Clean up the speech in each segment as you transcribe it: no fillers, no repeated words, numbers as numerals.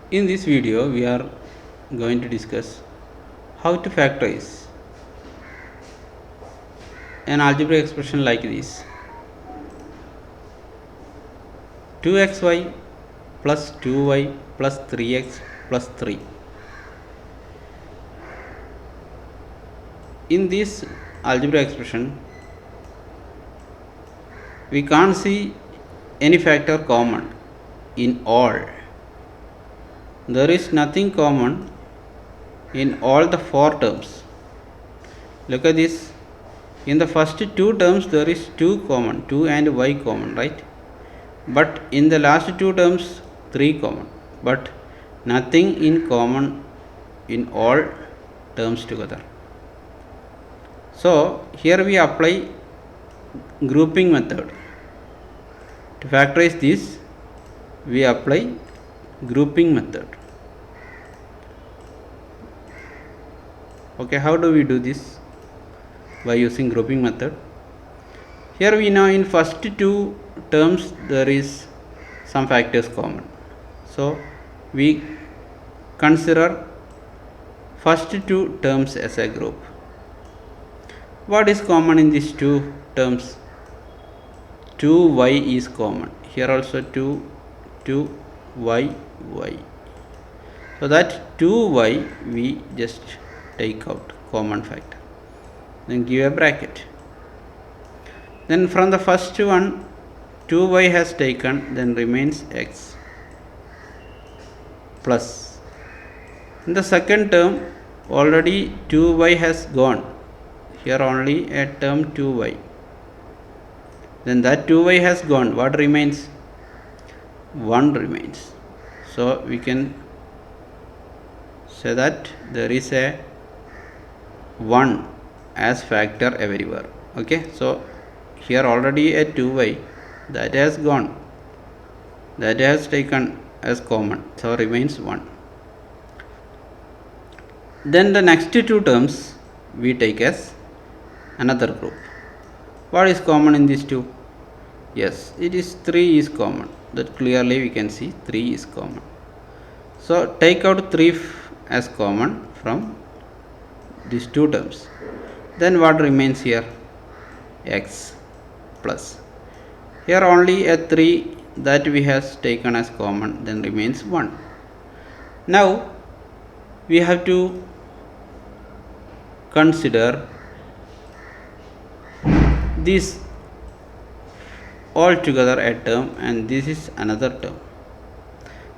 In this video, we are going to discuss how to factorize an algebraic expression like this: 2xy plus 2y plus 3x plus 3. In this algebraic expression, we can't see any factor common in all. There is nothing common in all the four terms. Look at this. In the first two terms, there is 2 common, 2 and y common, right? But in the last two terms, 3 common, but nothing in common in all terms together. So here we apply grouping method. To factorize this, we apply grouping method. Okay, how do we do this? By using grouping method. Here we know in first two terms there is some factors common. So we consider first two terms as a group. What is common in these two terms? 2y is common. Here also 2y. So that 2y we just take out common factor. Then give a bracket. Then from the first one 2y has taken, then remains x plus. In the second term already 2y has gone. Here only a term 2y. Then that 2y has gone. What remains? 1 remains. So we can say that there is a 1 as factor everywhere. Okay, so here already a 2y that has gone, that has taken as common, so remains 1. Then the next two terms we take as another group. What is common in these two? Yes, it is 3 is common. That clearly we can see 3 is common. So take out 3 as common from these two terms. Then what remains here? X plus. Here only a 3 that we have taken as common, then remains 1. Now we have to consider this all together a term, and this is another term.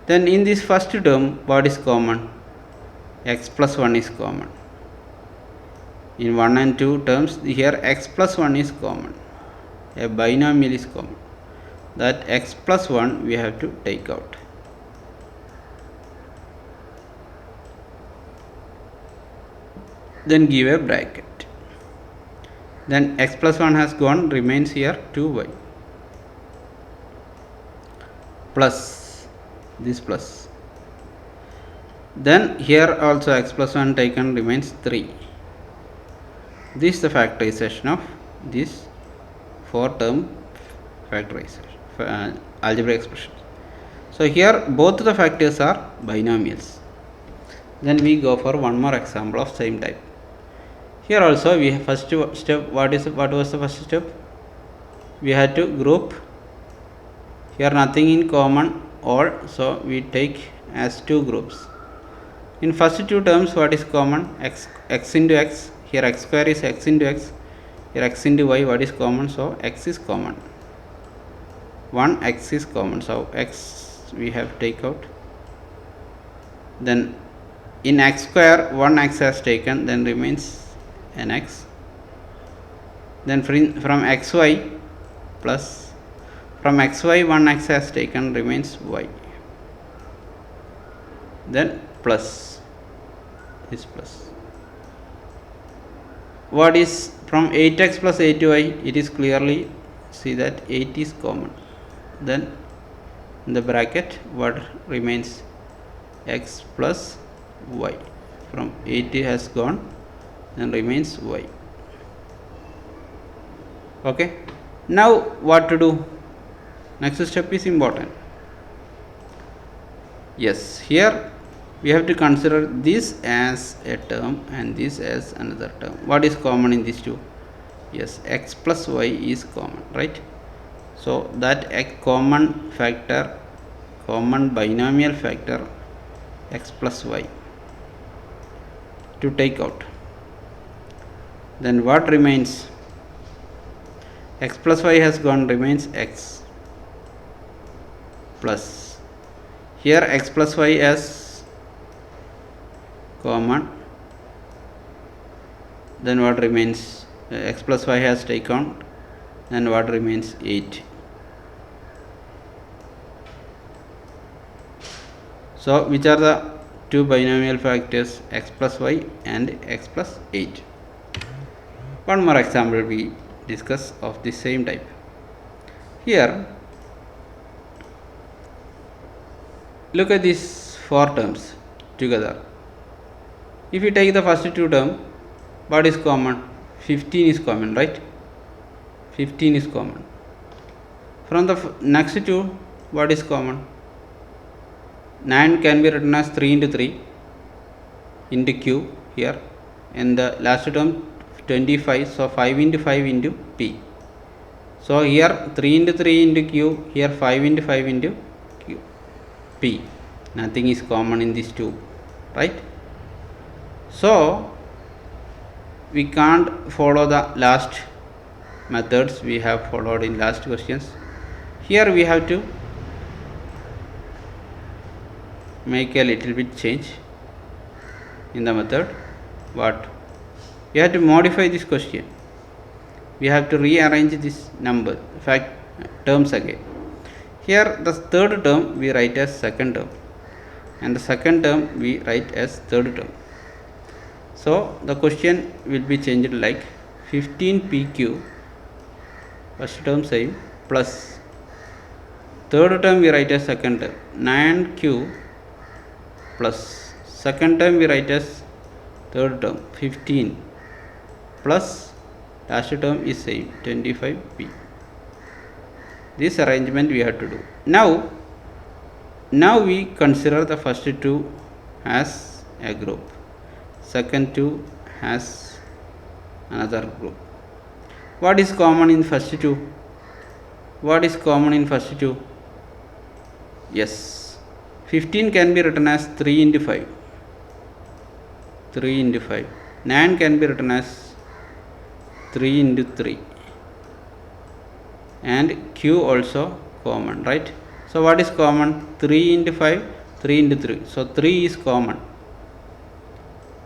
Then in this first term, what is common? X plus 1 is common. In 1 and 2 terms, here x plus 1 is common. A binomial is common. That x plus 1 we have to take out. Then give a bracket. Then x plus 1 has gone, remains here 2y plus this plus. Then here also x plus 1 taken, remains 3. This is the factorization of this 4 term factorization algebraic expression. So here both the factors are binomials. Then we go for one more example of same type. Here also we have first step. What was the first step? We had to group. Here nothing in common all, so we take as two groups. In first two terms, what is common? X into x. Here x square is x into x. Here x into y. What is common? So x is common. 1 x is common. So x we have take out. Then in x square 1 x has taken, then remains an x. Then from xy plus, from xy 1 x has taken, remains y. Then plus is plus. What is from 8x plus 8y? It is clearly see that 8 is common. Then in the bracket what remains? X plus y. From 8 has gone, then remains y. Okay, now what to do? Next step is important. Yes, here we have to consider this as a term and this as another term. What is common in these two? Yes, x plus y is common, right? So that a common factor, common binomial factor x plus y to take out, then what remains? X plus y has gone, remains x plus, here x plus y as common, then what remains? X plus y has taken, then what remains? 8. So which are the two binomial factors? X plus y and x plus 8. One more example we discuss of the same type. Here look at these 4 terms together. If you take the first two term, what is common? 15 is common, right? 15 is common. From the next two, what is common? 9 can be written as 3 into 3 into q here, and the last term 25, so 5 into 5 into p. So here 3 into 3 into q, here 5 into 5 into q, p. Nothing is common in these two, right? So we can't follow the last methods we have followed in last questions. Here we have to make a little bit change in the method. What? We have to modify this question. We have to rearrange this number terms again. Here the third term we write as second term, and the second term we write as third term. So the question will be changed like 15 pq, first term same, plus third term we write as second term 9q, plus second term we write as third term 15, plus last term is same 25p. This arrangement we have to do. Now we consider the first two as a group, second two as another group. What is common in first two? What is common in first two? Yes, 15 can be written as 3 into 5. 3 into 5. 9 can be written as 3 into 3. And q also common, right? So what is common? 3 into 5, 3 into 3. So 3 is common.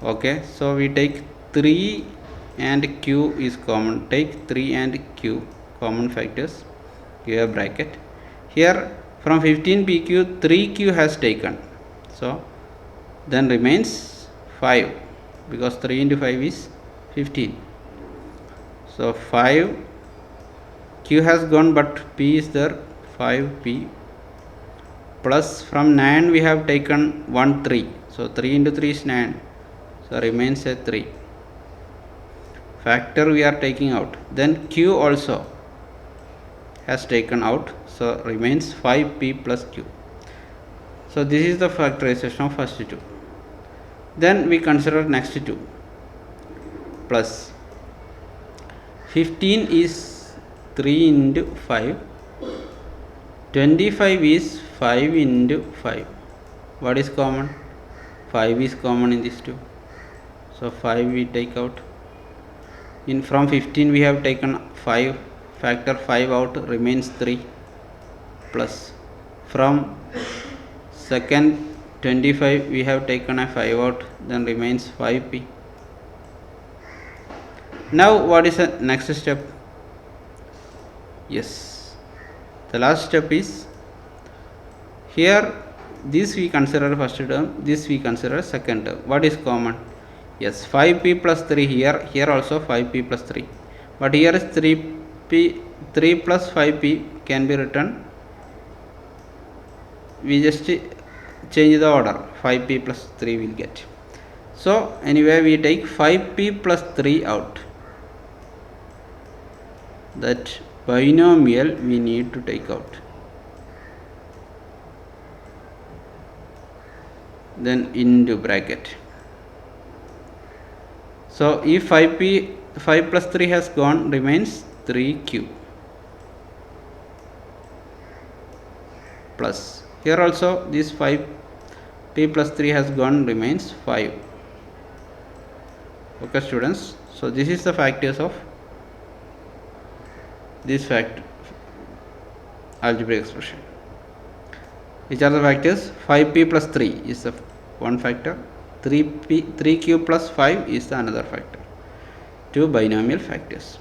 Okay, so we take 3 and q is common. Take 3 and q common factors. Give a bracket. Here from 15 pq 3q has taken. So then remains 5, because 3 into 5 is 15. So 5 q has gone, but p is there, 5p, plus from 9 we have taken 1 3, so 3 into 3 is 9, so remains a 3 factor we are taking out. Then q also has taken out, so remains 5p plus q. So this is the factorization of first two. Then we consider next two, plus 15 is 3 into 5, 25 is 5 into 5. What is common? 5 is common in these two, so 5 we take out. In from 15 we have taken 5, factor 5 out, remains 3, plus from second 25 we have taken a 5 out, then remains 5p. Now what is the next step? Yes, the last step is, here this we consider first term, this we consider second term. What is common? Yes, 5p plus 3 here, here also 5p plus 3, but here is 3 plus 5p can be written, we just change the order, 5p plus 3 will get. So anyway we take 5p plus 3 out, that binomial we need to take out. then into bracket. So if 5 plus 3 has gone, remains 3q plus. Here also this 5p plus 3 has gone, remains 5. Okay students, so this is the factors of this algebraic expression. Which are the factors? 5p plus 3 is the one factor, 3q plus 5 is the another factor. Two binomial factors.